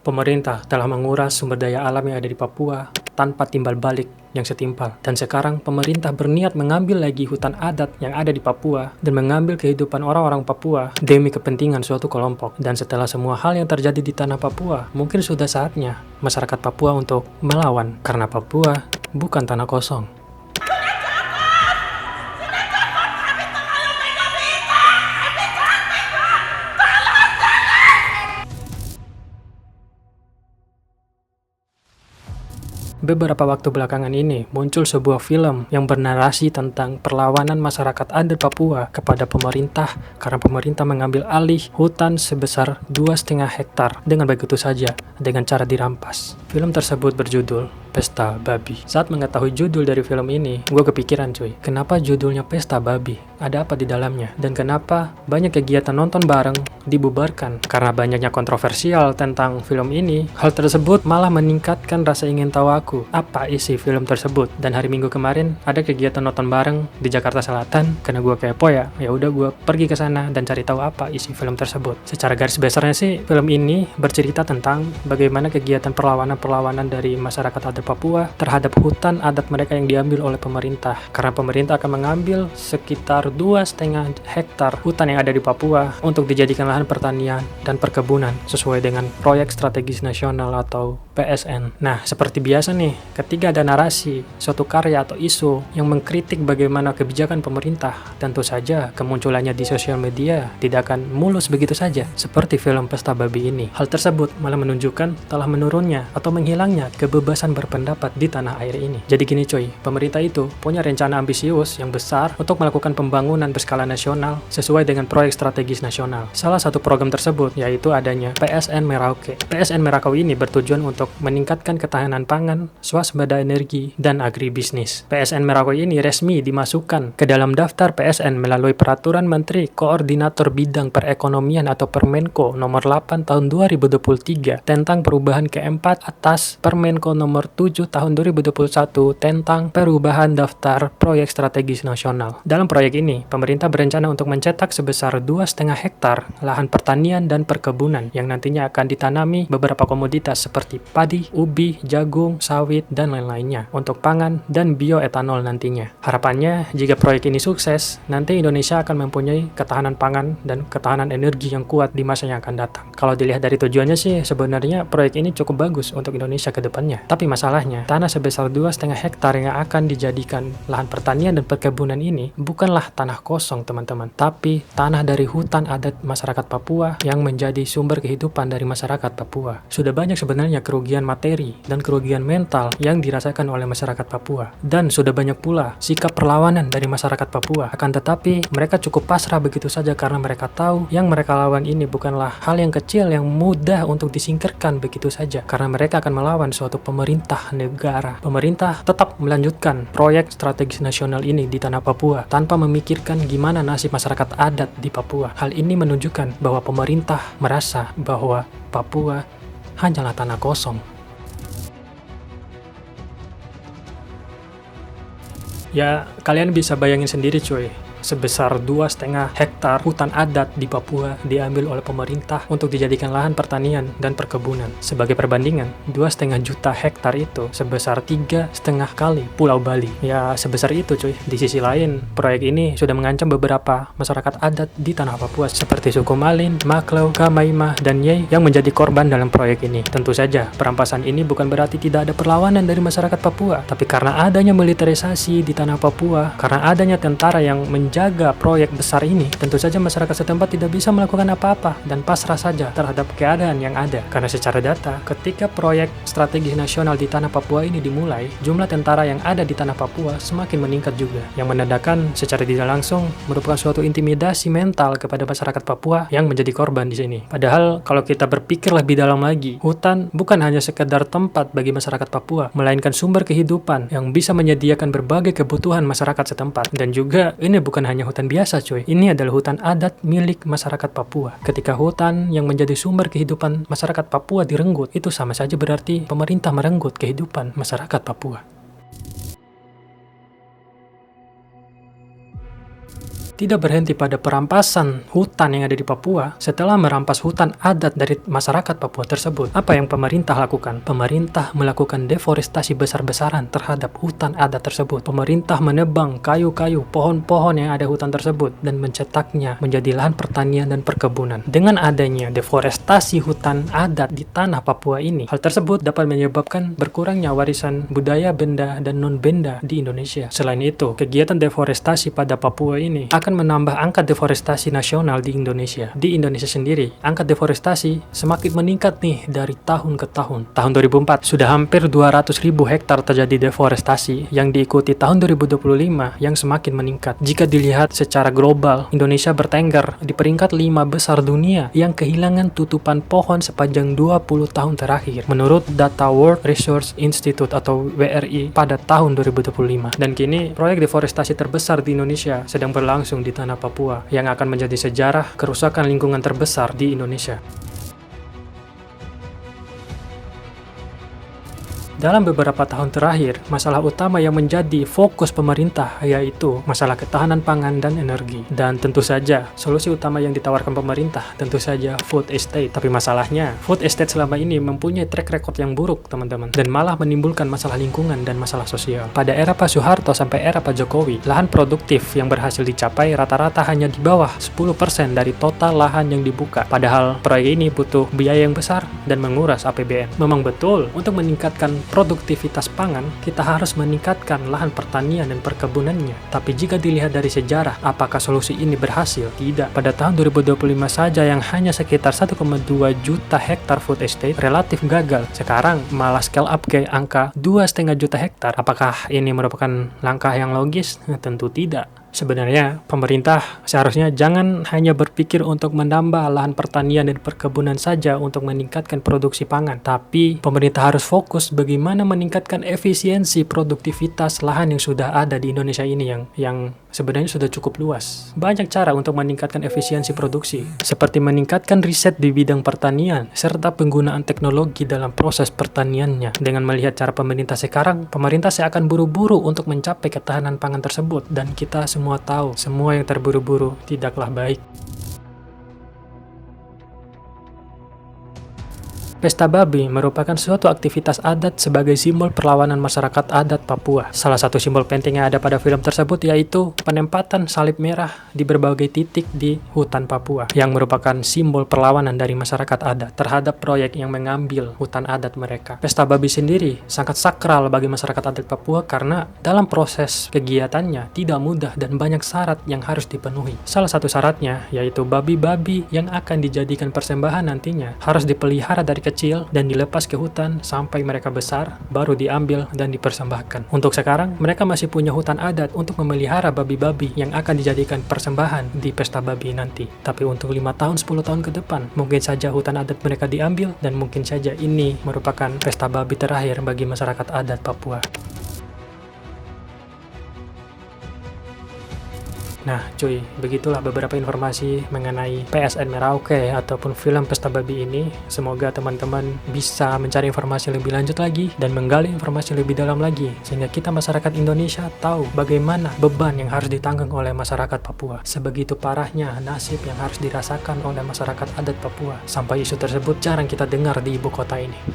Pemerintah telah menguras sumber daya alam yang ada di Papua tanpa timbal balik yang setimpal. Dan sekarang pemerintah berniat mengambil lagi hutan adat yang ada di Papua dan mengambil kehidupan orang-orang Papua demi kepentingan suatu kelompok. Dan setelah semua hal yang terjadi di tanah Papua, mungkin sudah saatnya masyarakat Papua untuk melawan, karena Papua bukan tanah kosong. Beberapa waktu belakangan ini muncul sebuah film yang bernarasi tentang perlawanan masyarakat adat Papua kepada pemerintah karena pemerintah mengambil alih hutan sebesar 2,5 hektar dengan begitu saja, dengan cara dirampas. Film tersebut berjudul Pesta Babi. Saat mengetahui judul dari film ini, gue kepikiran cuy, kenapa judulnya Pesta Babi? Ada apa di dalamnya? Dan kenapa banyak kegiatan nonton bareng dibubarkan? Karena banyaknya kontroversial tentang film ini, hal tersebut malah meningkatkan rasa ingin tahu aku apa isi film tersebut. Dan hari Minggu kemarin ada kegiatan nonton bareng di Jakarta Selatan. Karena gue kepo ya udah gue pergi ke sana dan cari tahu apa isi film tersebut. Secara garis besarnya sih, film ini bercerita tentang bagaimana kegiatan perlawanan dari masyarakat adat Papua terhadap hutan adat mereka yang diambil oleh pemerintah. Karena pemerintah akan mengambil sekitar 2,5 hektar hutan yang ada di Papua untuk dijadikan lahan pertanian dan perkebunan sesuai dengan Proyek Strategis Nasional atau PSN. Nah, seperti biasa nih, ketika ada narasi, suatu karya atau isu yang mengkritik bagaimana kebijakan pemerintah, tentu saja kemunculannya di sosial media tidak akan mulus begitu saja, seperti film Pesta Babi ini. Hal tersebut malah menunjukkan telah menurunnya atau menghilangnya kebebasan berpendapat di tanah air ini. Jadi gini coy, pemerintah itu punya rencana ambisius yang besar untuk melakukan pembangunan berskala nasional sesuai dengan Proyek Strategis Nasional. Salah satu program tersebut yaitu adanya PSN Merauke. PSN Merauke ini bertujuan untuk meningkatkan ketahanan pangan, swasembada energi, dan agribisnis. PSN Merauke ini resmi dimasukkan ke dalam daftar PSN melalui Peraturan Menteri Koordinator Bidang Perekonomian atau Permenko nomor 8 tahun 2023 tentang perubahan keempat atas Permenko nomor 7 tahun 2021 tentang perubahan daftar proyek strategis nasional. Dalam proyek ini, pemerintah berencana untuk mencetak sebesar 2,5 hektar lahan pertanian dan perkebunan yang nantinya akan ditanami beberapa komoditas seperti padi, ubi, jagung, sawit, dan lain-lainnya untuk pangan dan bioetanol nantinya. Harapannya, jika proyek ini sukses, nanti Indonesia akan mempunyai ketahanan pangan dan ketahanan energi yang kuat di masa yang akan datang. Kalau dilihat dari tujuannya sih, sebenarnya proyek ini cukup bagus untuk Indonesia ke depannya. Tapi masalahnya, tanah sebesar 2,5 hektar yang akan dijadikan lahan pertanian dan perkebunan ini bukanlah tanah kosong teman-teman, tapi tanah dari hutan adat masyarakat Papua yang menjadi sumber kehidupan dari masyarakat Papua. Sudah banyak sebenarnya kerugian materi dan kerugian mental yang dirasakan oleh masyarakat Papua. Dan sudah banyak pula sikap perlawanan dari masyarakat Papua. Akan tetapi, mereka cukup pasrah begitu saja karena mereka tahu yang mereka lawan ini bukanlah hal yang kecil yang mudah untuk disingkirkan begitu saja. Karena mereka akan melawan suatu pemerintah negara. Pemerintah tetap melanjutkan proyek strategis nasional ini di tanah Papua tanpa memikirkan gimana nasib masyarakat adat di Papua. Hal ini menunjukkan bahwa pemerintah merasa bahwa Papua hanyalah tanah kosong. Ya, kalian bisa bayangin sendiri cuy. Sebesar 2,5 hektar hutan adat di Papua diambil oleh pemerintah untuk dijadikan lahan pertanian dan perkebunan. Sebagai perbandingan, 2,5 juta hektar itu sebesar 3,5 kali Pulau Bali. Ya, sebesar itu cuy. Di sisi lain, proyek ini sudah mengancam beberapa masyarakat adat di tanah Papua seperti suku Malin, Maklau, Kamaimah, dan Yei yang menjadi korban dalam proyek ini. Tentu saja, perampasan ini bukan berarti tidak ada perlawanan dari masyarakat Papua, tapi karena adanya militerisasi di tanah Papua, karena adanya tentara yang menjaga proyek besar ini, tentu saja masyarakat setempat tidak bisa melakukan apa-apa dan pasrah saja terhadap keadaan yang ada. Karena secara data, ketika proyek strategis nasional di tanah Papua ini dimulai, jumlah tentara yang ada di tanah Papua semakin meningkat juga, yang menandakan secara tidak langsung merupakan suatu intimidasi mental kepada masyarakat Papua yang menjadi korban di sini. Padahal kalau kita berpikir lebih dalam lagi, hutan bukan hanya sekedar tempat bagi masyarakat Papua, melainkan sumber kehidupan yang bisa menyediakan berbagai kebutuhan masyarakat setempat. Dan juga ini bukan hanya hutan biasa cuy, ini adalah hutan adat milik masyarakat Papua. Ketika hutan yang menjadi sumber kehidupan masyarakat Papua direnggut, itu sama saja berarti pemerintah merenggut kehidupan masyarakat Papua. tidak berhenti pada perampasan hutan yang ada di Papua. Setelah merampas hutan adat dari masyarakat Papua tersebut, apa yang pemerintah lakukan? Pemerintah melakukan deforestasi besar-besaran terhadap hutan adat tersebut. Pemerintah menebang kayu-kayu, pohon-pohon yang ada hutan tersebut dan mencetaknya menjadi lahan pertanian dan perkebunan. Dengan adanya deforestasi hutan adat di tanah Papua ini, hal tersebut dapat menyebabkan berkurangnya warisan budaya, benda, dan non-benda di Indonesia. Selain itu, kegiatan deforestasi pada Papua ini akan menambah angka deforestasi nasional di Indonesia. Di Indonesia sendiri, angka deforestasi semakin meningkat nih dari tahun ke tahun. Tahun 2004, sudah hampir 200.000 hektar terjadi deforestasi, yang diikuti tahun 2025 yang semakin meningkat. Jika dilihat secara global, Indonesia bertengger di peringkat 5 besar dunia yang kehilangan tutupan pohon sepanjang 20 tahun terakhir, menurut data World Resource Institute atau WRI pada tahun 2025. Dan kini, proyek deforestasi terbesar di Indonesia sedang berlangsung di tanah Papua yang akan menjadi sejarah kerusakan lingkungan terbesar di Indonesia. Dalam beberapa tahun terakhir, masalah utama yang menjadi fokus pemerintah yaitu masalah ketahanan pangan dan energi. Dan tentu saja, solusi utama yang ditawarkan pemerintah tentu saja food estate. Tapi masalahnya, food estate selama ini mempunyai track record yang buruk, teman-teman, dan malah menimbulkan masalah lingkungan dan masalah sosial. Pada era Pak Soeharto sampai era Pak Jokowi, lahan produktif yang berhasil dicapai rata-rata hanya di bawah 10% dari total lahan yang dibuka. Padahal proyek ini butuh biaya yang besar dan menguras APBN. Memang betul, untuk meningkatkan produktivitas pangan, kita harus meningkatkan lahan pertanian dan perkebunannya. Tapi jika dilihat dari sejarah, apakah solusi ini berhasil? Tidak. Pada tahun 2025 saja yang hanya sekitar 1,2 juta hektar food estate relatif gagal. Sekarang malah scale up ke angka 2,5 juta hektar. Apakah ini merupakan langkah yang logis? Tentu tidak. Sebenarnya, pemerintah seharusnya jangan hanya berpikir untuk menambah lahan pertanian dan perkebunan saja untuk meningkatkan produksi pangan, tapi pemerintah harus fokus bagaimana meningkatkan efisiensi produktivitas lahan yang sudah ada di Indonesia ini yang sebenarnya sudah cukup luas. Banyak cara untuk meningkatkan efisiensi produksi, seperti meningkatkan riset di bidang pertanian, serta penggunaan teknologi dalam proses pertaniannya. Dengan melihat cara pemerintah sekarang, pemerintah seakan buru-buru untuk mencapai ketahanan pangan tersebut, dan kita semua tahu, semua yang terburu-buru tidaklah baik. Pesta babi merupakan suatu aktivitas adat sebagai simbol perlawanan masyarakat adat Papua. Salah satu simbol penting yang ada pada film tersebut yaitu penempatan salib merah di berbagai titik di hutan Papua, yang merupakan simbol perlawanan dari masyarakat adat terhadap proyek yang mengambil hutan adat mereka. Pesta babi sendiri sangat sakral bagi masyarakat adat Papua karena dalam proses kegiatannya tidak mudah dan banyak syarat yang harus dipenuhi. Salah satu syaratnya yaitu babi-babi yang akan dijadikan persembahan nantinya harus dipelihara dari kecil dan dilepas ke hutan sampai mereka besar, baru diambil dan dipersembahkan. Untuk sekarang, mereka masih punya hutan adat untuk memelihara babi-babi yang akan dijadikan persembahan di pesta babi nanti. Tapi untuk 5 tahun, 10 tahun ke depan, mungkin saja hutan adat mereka diambil dan mungkin saja ini merupakan pesta babi terakhir bagi masyarakat adat Papua. Nah cuy, begitulah beberapa informasi mengenai PSN Merauke ataupun film Pesta Babi ini. Semoga teman-teman bisa mencari informasi lebih lanjut lagi dan menggali informasi lebih dalam lagi, sehingga kita masyarakat Indonesia tahu bagaimana beban yang harus ditanggung oleh masyarakat Papua. Sebegitu parahnya nasib yang harus dirasakan oleh masyarakat adat Papua, sampai isu tersebut jarang kita dengar di ibu kota ini.